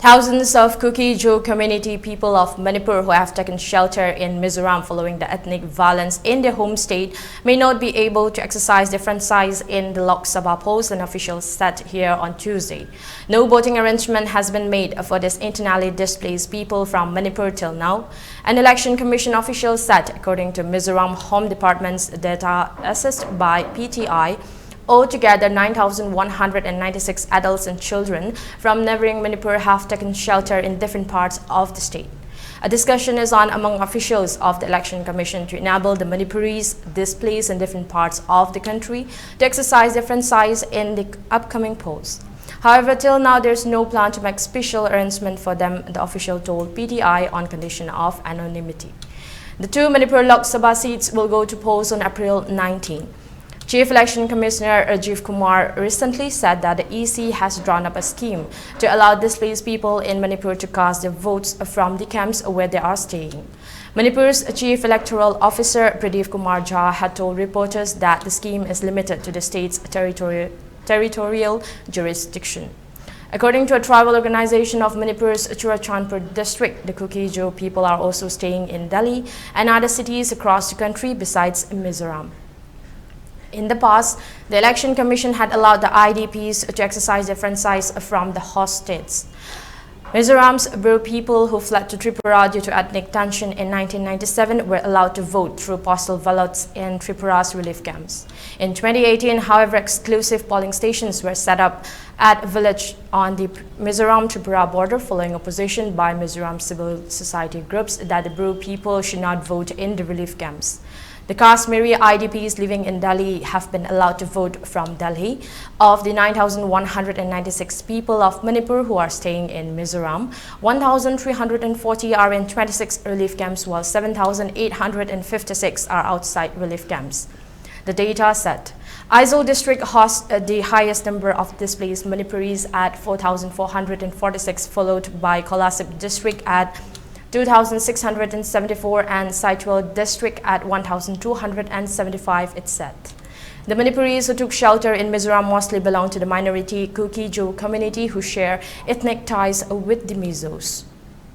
Thousands of Kuki-Zo community people of Manipur who have taken shelter in Mizoram following the ethnic violence in their home state may not be able to exercise their franchise in the Lok Sabha polls, an official said here on Tuesday. No voting arrangement has been made for these internally displaced people from Manipur till now. An election commission official said, according to Mizoram Home Department's data assessed by PTI, altogether, 9,196 adults and children from neighboring Manipur have taken shelter in different parts of the state. A discussion is on among officials of the Election Commission to enable the Manipuris displaced in different parts of the country to exercise their franchise in the upcoming polls. However, till now, there is no plan to make special arrangement for them, the official told PTI on condition of anonymity. The two Manipur Lok Sabha seats will go to polls on April 19. Chief Election Commissioner Rajiv Kumar recently said that the EC has drawn up a scheme to allow displaced people in Manipur to cast their votes from the camps where they are staying. Manipur's Chief Electoral Officer Pradeep Kumar Jha had told reporters that the scheme is limited to the state's territorial jurisdiction. According to a tribal organization of Manipur's Churachandpur district, the Kuki-Zo people are also staying in Delhi and other cities across the country besides Mizoram. In the past, the Election Commission had allowed the IDPs to exercise their franchise from the host states. Mizoram's Bru people who fled to Tripura due to ethnic tension in 1997 were allowed to vote through postal ballots in Tripura's relief camps. In 2018, however, exclusive polling stations were set up at a village on the Mizoram-Tripura border following opposition by Mizoram civil society groups that the Bru people should not vote in the relief camps. The Kashmiri IDPs living in Delhi have been allowed to vote from Delhi. Of the 9,196 people of Manipur who are staying in Mizoram, 1,340 are in 26 relief camps while 7,856 are outside relief camps. The data said Aizawl district hosts the highest number of displaced Manipuris at 4,446, followed by Kolasip district at 2,674 and Saitwal district at 1,275, it said. The Manipuris who took shelter in Mizoram mostly belong to the minority Kuki-Zo community who share ethnic ties with the Mizos.